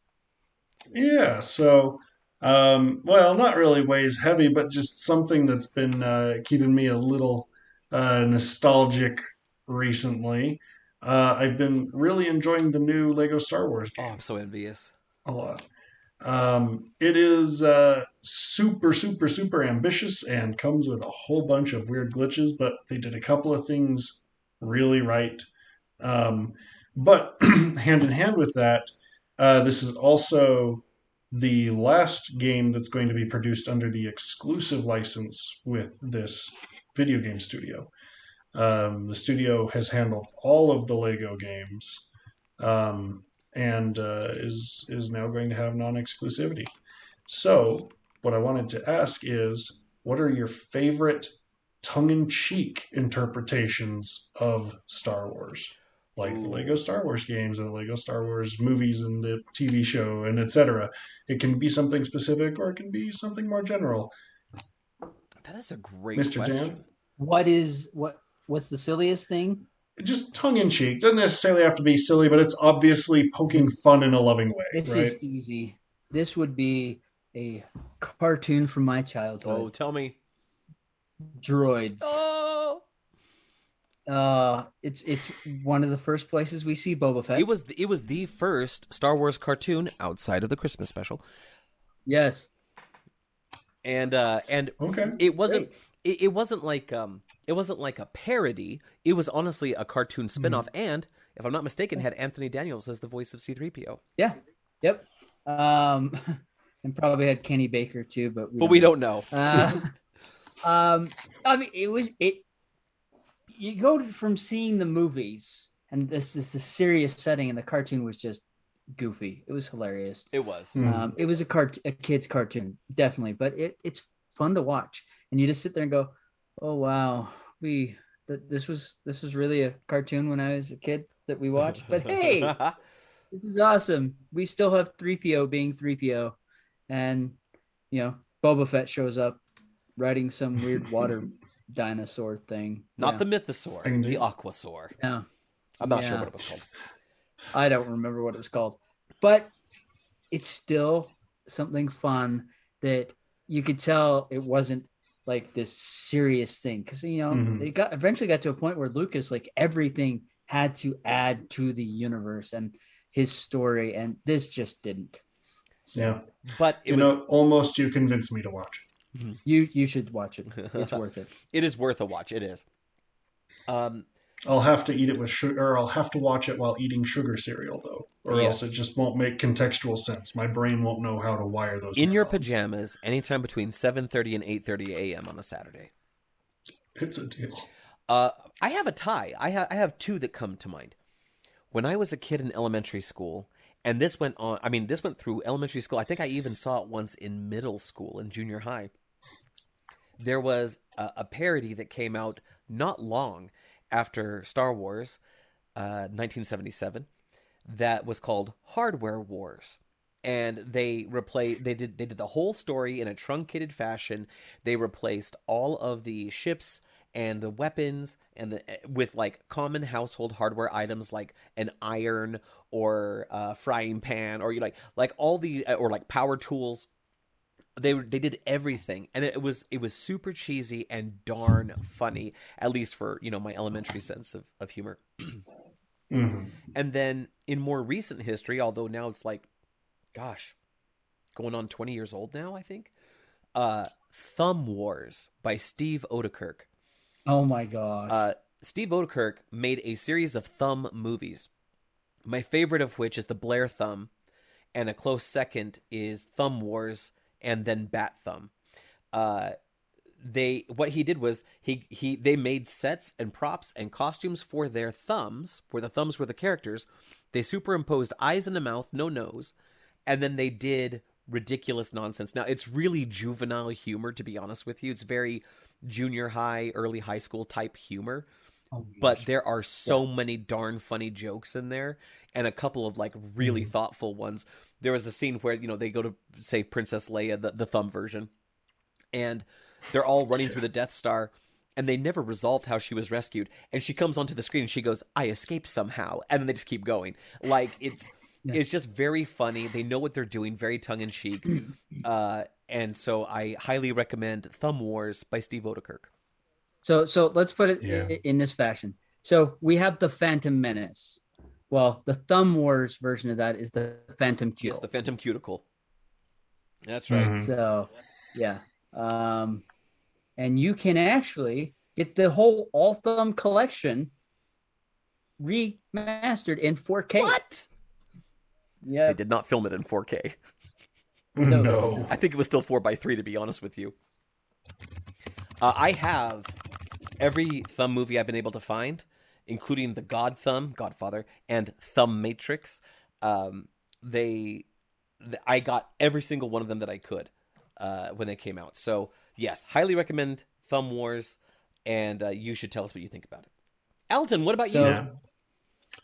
Yeah, so, not really weighs heavy, but just something that's been keeping me a little nostalgic recently. I've been really enjoying the new Lego Star Wars Oh, game I'm so envious. a lot. It is super, super, super ambitious and comes with a whole bunch of weird glitches, but they did a couple of things really right. Um, but hand in hand with that, this is also the last game that's going to be produced under the exclusive license with this video game studio. The studio has handled all of the Lego games, um, and is now going to have non-exclusivity. So, what I wanted to ask is, what are your favorite tongue-in-cheek interpretations of Star Wars? Like the Lego Star Wars games and the Lego Star Wars movies and the TV show and etc. It can be something specific or it can be something more general. That is a great Mr. question. Dan? What's the silliest thing? Just tongue-in-cheek. Doesn't necessarily have to be silly, but it's obviously poking fun in a loving way, This right? is easy. This would be a cartoon from my childhood. Oh, tell me. Droids. Oh, It's one of the first places we see Boba Fett. it was the first Star Wars cartoon outside of the Christmas special, Yes. and Okay. it wasn't Great. it wasn't like a parody. It was honestly a cartoon spinoff, and if I'm not mistaken, had Anthony Daniels as the voice of C-3PO. Yeah. Yep. And probably had Kenny Baker too, but We don't know. I mean, you go from seeing the movies, and this is a serious setting, and the cartoon was just goofy. It was hilarious. It was. It was a kid's cartoon, definitely, but it's fun to watch, and you just sit there and go, "Oh wow, this was really a cartoon when I was a kid that we watched." But hey, this is awesome. We still have 3PO being 3PO, and Boba Fett shows up riding some weird water dinosaur thing. Not Yeah. the Mythosaur, the Aquasaur. Yeah. I'm not sure Yeah. what it was called. I don't remember what it was called, but it's still something fun that you could tell it wasn't like this serious thing, because it eventually got to a point where Lucas, like, everything had to add to the universe and his story, and this just didn't. So Yeah. But it was. Almost you convinced me to watch. you should watch it. It's worth it. It is worth a watch. It is. I'll have to eat it with sugar, or I'll have to watch it while eating sugar cereal, though, or Yes. else it just won't make contextual sense. My brain won't know how to wire those. In your neurons. pajamas, anytime between 7:30 and 8:30 a.m. on a Saturday. It's a deal. I have a tie. I have two that come to mind. When I was a kid in elementary school, and this went on. I mean, this went through elementary school. I think I even saw it once in middle school and junior high. There was a parody that came out not long after Star Wars, 1977, that was called Hardware Wars. And they did the whole story in a truncated fashion. They replaced all of the ships and the weapons with like common household hardware items like an iron or a frying pan, or like all the or like power tools. They did everything, and it was super cheesy and darn funny, at least for my elementary sense of humor. And then in more recent history, although now it's like, gosh, going on 20 years old now, I think, Thumb Wars by Steve Odekirk. Oh my god. Steve Odekirk made a series of Thumb movies, my favorite of which is The Blair Thumb, and a close second is Thumb Wars, and then Bat Thumb. What he did was they made sets and props and costumes for their thumbs, where the thumbs were the characters. They superimposed eyes in a mouth, no nose, and then they did ridiculous nonsense. Now, it's really juvenile humor, to be honest with you. It's very junior high, early high school type humor. But there are so many darn funny jokes in there, and a couple of like really thoughtful ones. There was a scene where they go to save Princess Leia, the Thumb version, and they're all running through the Death Star, and they never resolved how she was rescued. And she comes onto the screen and she goes, "I escaped somehow," and then they just keep going. Like it's just very funny. They know what they're doing, very tongue in cheek, and so I highly recommend Thumb Wars by Steve Odekirk. So let's put it in this fashion. So we have the Phantom Menace. Well, the Thumb Wars version of that is the Phantom Yes, Cuticle. the Phantom Cuticle. That's right. Mhm. So, yeah. And you can actually get the whole All Thumb collection remastered in 4K. What? Yeah. They did not film it in 4K. No. I think it was still 4:3, to be honest with you. I have every Thumb movie I've been able to find, including the Godfather, and Thumb Matrix. I got every single one of them that I could when they came out. So, yes, highly recommend Thumb Wars, and you should tell us what you think about it. Alton, what about you? Yeah.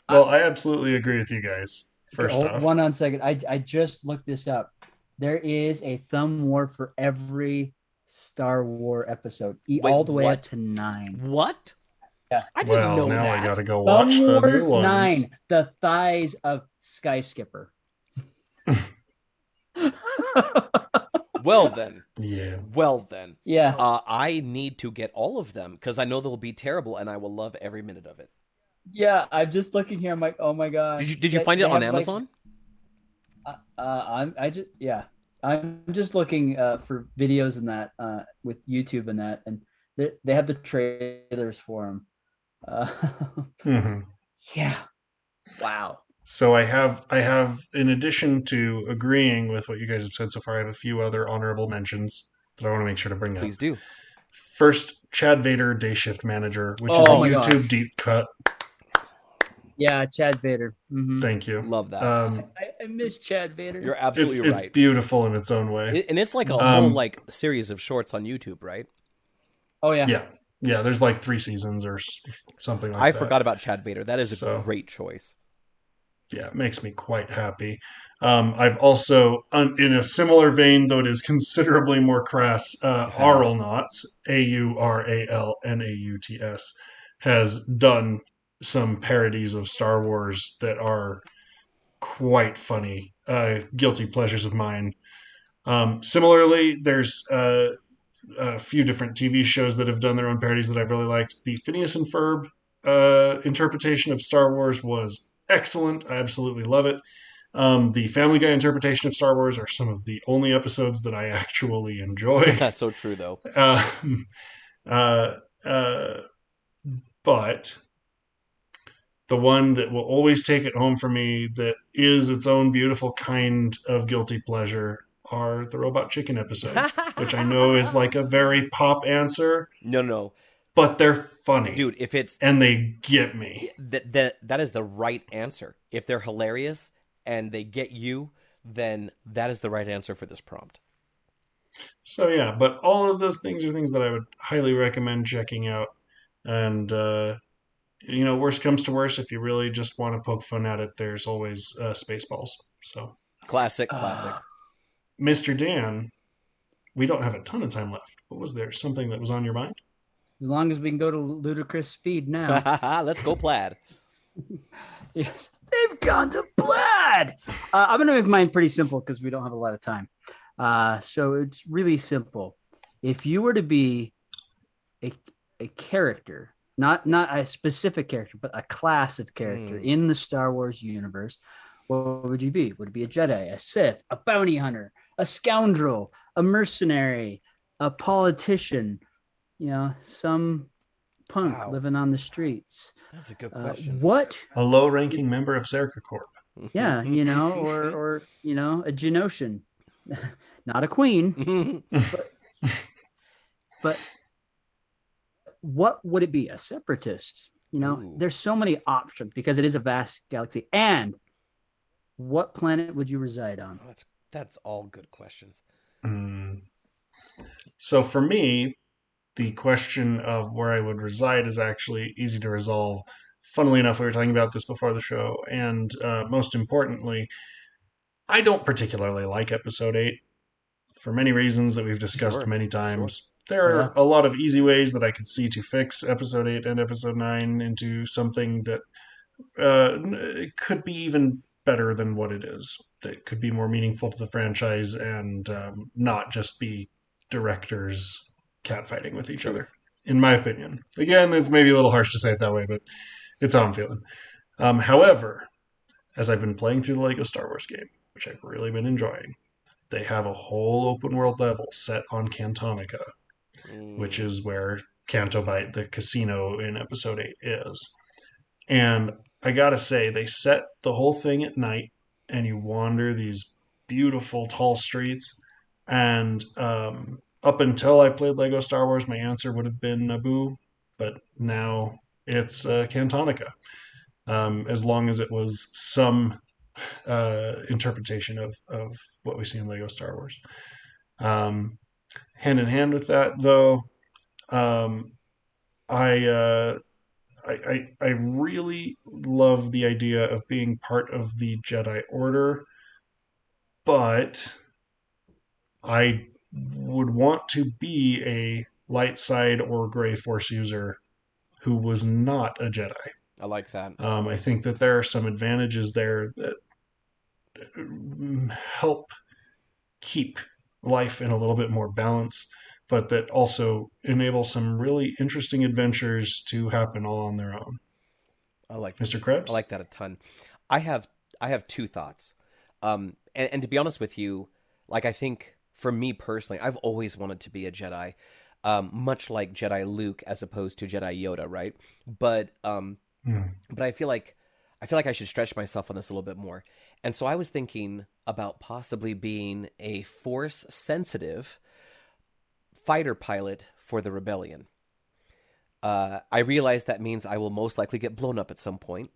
Well, I absolutely agree with you guys. First Okay, off, hold on a second. I just looked this up. There is a Thumb War for every Star Wars episode, Wait, all the way what? up to 9. What? Yeah. I didn't well, know now that. I gotta go Thumb watch the Wars new ones. 9, the thighs of Sky Skipper. Well then. Yeah. Well then. Yeah. I need to get all of them because I know they'll be terrible, and I will love every minute of it. Yeah, I'm just looking here. I'm like, oh my god. Did you find it They on have, like, Amazon? I'm just looking for videos and that with YouTube and that, and they have the trailers for them. Mhm. Yeah. Wow. So I have, in addition to agreeing with what you guys have said so far, I have a few other honorable mentions that I want to make sure to bring up. Please do. First, Chad Vader, Day Shift Manager, which is Oh a my YouTube gosh. deep cut. Yeah, Chad Vader. Mhm. Thank you. Love that. I miss Chad Vader. You're absolutely It's right. beautiful in its own way. And it's like a Um, whole like series of shorts on YouTube, right? Oh yeah. Yeah. There's like 3 seasons or something like I that. forgot about Chad Vader. That is a So- great choice. Yeah, it makes me quite happy. I've also, in a similar vein, though it is considerably more crass, Auralnauts, Auralnauts, has done some parodies of Star Wars that are quite funny. Guilty pleasures of mine. Similarly, there's a few different TV shows that have done their own parodies that I've really liked. The Phineas and Ferb interpretation of Star Wars was excellent. I absolutely love it. The Family Guy interpretation of Star Wars are some of the only episodes that I actually enjoy. That's so true, though. But the one that will always take it home for me, that is its own beautiful kind of guilty pleasure, are the Robot Chicken episodes, which I know is like a very pop answer, No. but they're funny. Dude, if it's And they get me. that is the right answer. If they're hilarious and they get you, then that is the right answer for this prompt. So yeah, but all of those things are things that I would highly recommend checking out. And worst comes to worst, if you really just want to poke fun at it, there's always Spaceballs. So, Classic. Mr. Dan, we don't have a ton of time left. But was there something that was on your mind? As long as we can go to ludicrous speed now. Let's go Plaid. Yes. They've gone to Plaid. I'm going to make mine pretty simple because we don't have a lot of time. So it's really simple. If you were to be a character, not a specific character, but a class of character in the Star Wars universe, what would you be? Would it be a Jedi, a Sith, a bounty hunter, a scoundrel, a mercenary, a politician, some punk living on the streets? That's a good question. What? A low-ranking member of Zerka Corp. Yeah, or a Genosian, not a queen, but what would it be? A separatist? Ooh. There's so many options because it is a vast galaxy. And what planet would you reside on? That's all good questions. So for me, the question of where I would reside is actually easy to resolve. Funnily enough, we were talking about this before the show, and most importantly, I don't particularly like Episode 8 for many reasons that we've discussed many times. There are a lot of easy ways that I could see to fix Episode 8 and Episode 9 into something that could be even better than what it is. That could be more meaningful to the franchise and not just be directors catfighting with each other. in my opinion. Again, it's maybe a little harsh to say it that way, but it's how I'm feeling. However, as I've been playing through the Lego Star Wars game, which I've really been enjoying, they have a whole open world level set on Cantonica, which is where Canto Bight, the casino in Episode 8, is. And I gotta say, they set the whole thing at night, and you wander these beautiful tall streets. And up until I played Lego Star Wars, my answer would have been Naboo, but now it's Cantonica. As long as it was some interpretation of what we see in Lego Star Wars. Hand in hand with that, though, I really love the idea of being part of the Jedi Order, but I would want to be a light side or gray Force user who was not a Jedi. I like that. I think that there are some advantages there that help keep life in a little bit more balance, but that also enable some really interesting adventures to happen all on their own. I like Mr. Krebs? I like that a ton. I have two thoughts. And to be honest with you, like, I think for me personally, I've always wanted to be a Jedi, much like Jedi Luke as opposed to Jedi Yoda, right? But I feel like I should stretch myself on this a little bit more. And so I was thinking about possibly being a Force sensitive fighter pilot for the Rebellion. I realize that means I will most likely get blown up at some point,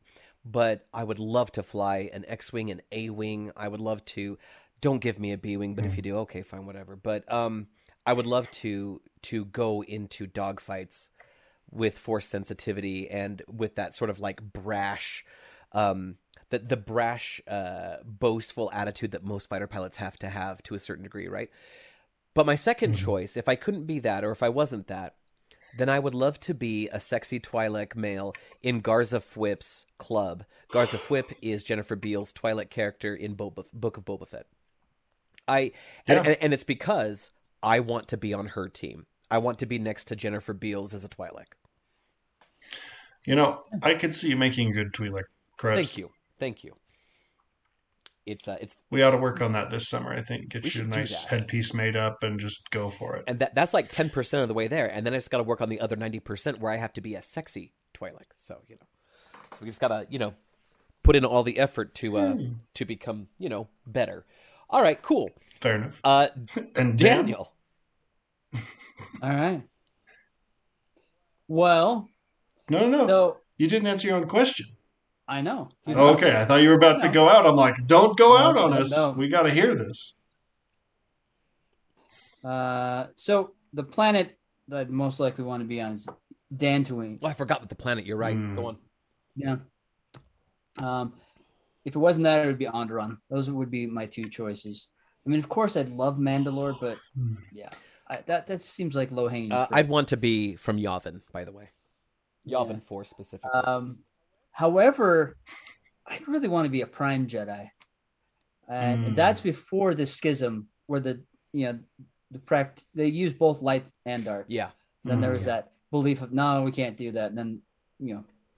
but I would love to fly an X-Wing, an A-Wing. I would love to, don't give me a B-Wing, but if you do, okay, fine, whatever. But I would love to go into dogfights with Force sensitivity and with that sort of like brash, the brash, boastful attitude that most fighter pilots have to a certain degree, right? But my second choice, if I couldn't be that, or if I wasn't that, then I would love to be a sexy Twi'lek male in Garza Fwip's club. Garza Fwip is Jennifer Beals' Twi'lek character in Book of Boba Fett. And it's because I want to be on her team. I want to be next to Jennifer Beals as a Twi'lek. You know, I could see you making good Twi'lek, Krebs. Thank you. It's we ought to work on that this summer. I think get We you a should do nice that. headpiece made up and just go for it. and that's like 10% of the way there, and then I just got to work on the other 90% where I have to be a sexy Twi'lek. So so we just gotta put in all the effort to become better. All right, cool. Fair enough. And Daniel. All right. Well, No. so You didn't answer your own question. I know. He's Oh, about okay, to. I thought you were about to go out. I'm like, don't go out on us. No. We got to hear this. So the planet that I'd most likely want to be on is Dantooine. Oh, I forgot what the planet. You're right. Go on. Yeah. If it wasn't that, it would be Onderon. Those would be my two choices. I mean, of course, I'd love Mandalore, but yeah, that seems like low hanging fruit. I'd want to be from Yavin, by the way. Yavin 4 specifically. However, I'd really want to be a Prime Jedi, and that's before the schism, where they use both light and dark. Yeah. Then there was that belief of no, we can't do that. And then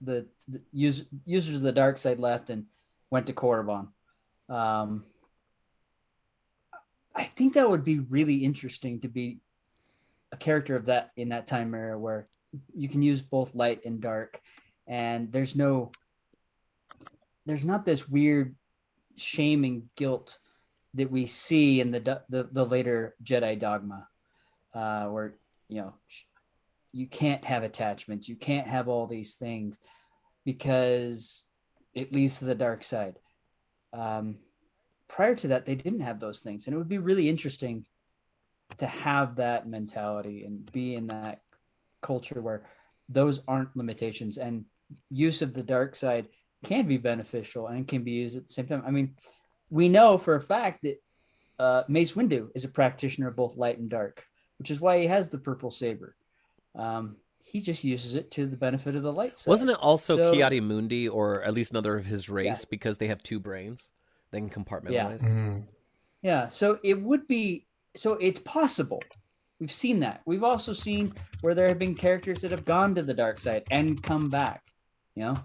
the users of the dark side left and went to Korriban. I think that would be really interesting to be a character of that in that time era where you can use both light and dark, and there's not this weird shame and guilt that we see in the later Jedi dogma, where you can't have attachments, you can't have all these things because it leads to the dark side. Prior to that, they didn't have those things, and it would be really interesting to have that mentality and be in that culture where those aren't limitations, and use of the dark side can be beneficial and can be used at the same time. I mean, we know for a fact that Mace Windu is a practitioner of both light and dark, which is why he has the purple saber. He just uses it to the benefit of the light side. Wasn't it also Ki-Adi Mundi, or at least another of his race, because they have two brains they can compartmentalize? Yeah. So it would be, so it's possible. We've seen that. We've also seen where there have been characters that have gone to the dark side and come back. You know,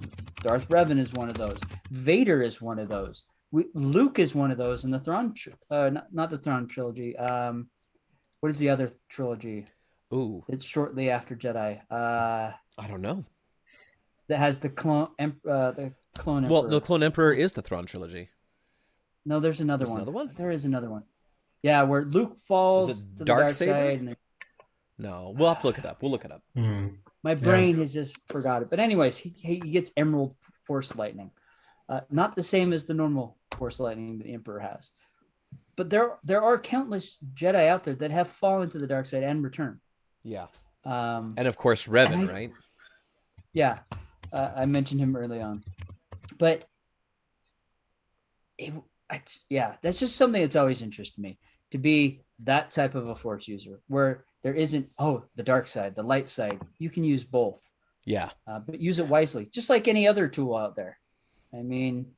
Darth Revan is one of those. Vader is one of those. Luke is one of those in the Thrawn, not the Thrawn trilogy. What is the other trilogy? Ooh, it's shortly after Jedi. I don't know. That has the clone Emperor. Well, the Clone Emperor is the Thrawn trilogy. No, there's another one. Another one? There is another one. Yeah, where Luke falls to the dark side. And no, we'll have to look it up. We'll look it up. My brain has just forgot it. But anyways, he gets Emerald Force Lightning. Not the same as the normal Force Lightning the Emperor has. But there are countless Jedi out there that have fallen to the dark side and returned. Yeah. And of course, Revan, right? Yeah. I mentioned him early on. But that's just something that's always interested me, to be that type of a Force user where there isn't, the dark side, the light side. You can use both. Yeah. But use it wisely, just like any other tool out there. I mean,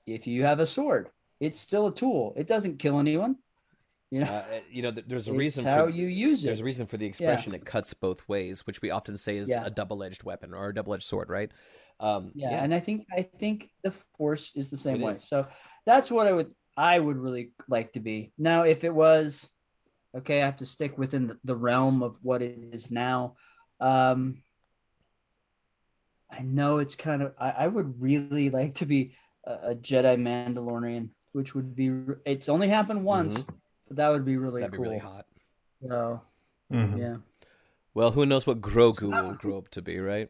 if you have a sword, it's still a tool. It doesn't kill anyone. There's a reason for how you use it. There's a reason for the expression it cuts both ways, which we often say is a double-edged weapon or a double-edged sword, right? And I think the Force is the same way. So that's what I would really like to be. Now, if it was okay, I have to stick within the realm of what it is now. I know it's kind of, I would really like to be a Jedi Mandalorian, which would be, it's only happened once, but that would be really cool. That'd be really hot. So, yeah. Well, who knows what Grogu will grow up to be, right?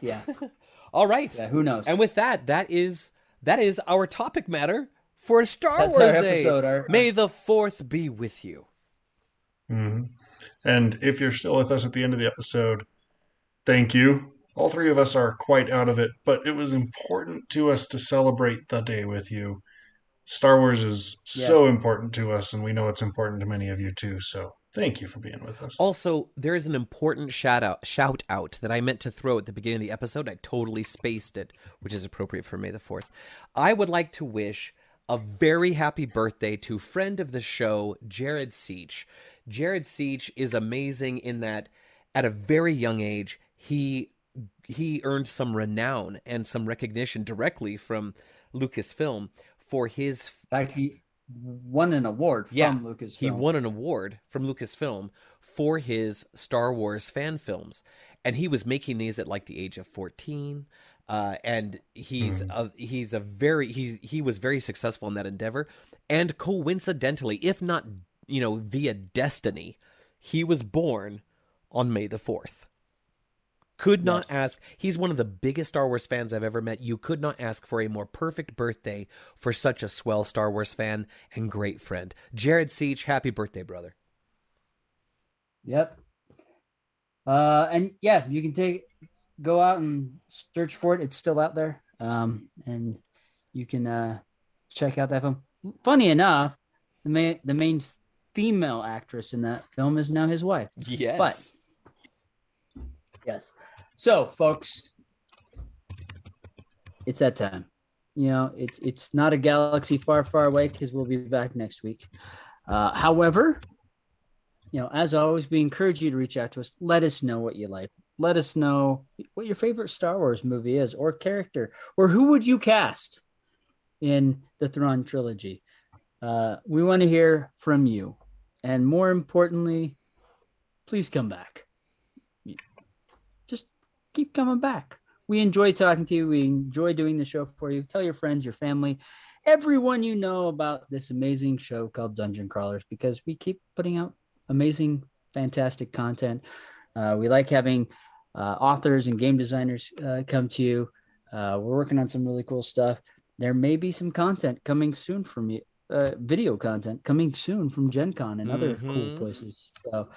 Yeah. All right. Yeah, who knows? And with that is our topic matter for Star That's Wars our Day. Episode, May the 4th be with you. And if you're still with us at the end of the episode, thank you. All three of us are quite out of it, but it was important to us to celebrate the day with you. Star Wars is so important to us, and we know it's important to many of you too, so thank you for being with us. Also, there is an important shout out that I meant to throw at the beginning of the episode. I totally spaced it, which is appropriate for May the 4th. I would like to wish a very happy birthday to friend of the show, Jared Seach. Jared Seach is amazing in that at a very young age, he earned some renown and some recognition directly from Lucasfilm for his... In fact, he won an award from Lucasfilm. He won an award from Lucasfilm for his Star Wars fan films. And he was making these at like the age of 14. And he was very successful in that endeavor. And coincidentally, if not, via destiny, he was born on May the 4th. Could not ask. He's one of the biggest Star Wars fans I've ever met. You could not ask for a more perfect birthday for such a swell Star Wars fan and great friend. Jared Seach, happy birthday, brother. Yep. And yeah, you can go out and search for it. It's still out there. And you can check out that film. Funny enough, the main female actress in that film is now his wife. Yes. But yes. So, folks, it's that time. It's not a galaxy far, far away because we'll be back next week. However, as always, we encourage you to reach out to us. Let us know what you like. Let us know what your favorite Star Wars movie is or character, or who would you cast in the Thrawn trilogy. We want to hear from you. And more importantly, please come back. Just keep coming back. We enjoy talking to you. We enjoy doing the show for you. Tell your friends, your family, everyone you know about this amazing show called Dungeon Crawlers, because we keep putting out amazing, fantastic content. We like having authors and game designers come to you. We're working on some really cool stuff. There may be some content coming soon from you. Video content coming soon from Gen Con and other cool places. So,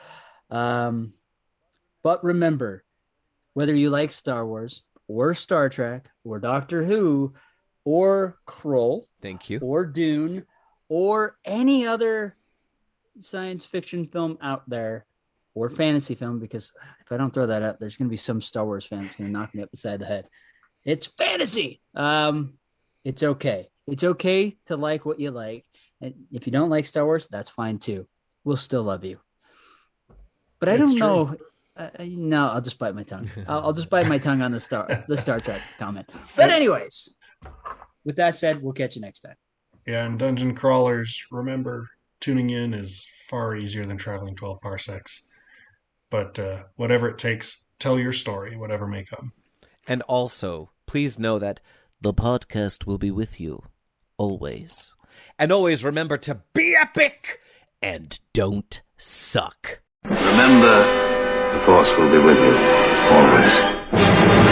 but remember, whether you like Star Wars or Star Trek or Doctor Who or Kroll, thank you, or Dune or any other science fiction film out there or fantasy film, because if I don't throw that out, there's going to be some Star Wars fan that's going to knock me upside the head. It's fantasy. It's okay. It's okay to like what you like. And if you don't like Star Wars, that's fine too. we'll still love you. But I It's don't true. know. No, I'll just bite my tongue. I'll just bite my tongue on the Star Trek comment. But anyways, with that said, we'll catch you next time. Yeah, and Dungeon Crawlers, remember, tuning in is far easier than traveling 12 parsecs. But whatever it takes, tell your story, whatever may come. And also, please know that the podcast will be with you always. And always remember to be epic and don't suck. Remember, the Force will be with you always.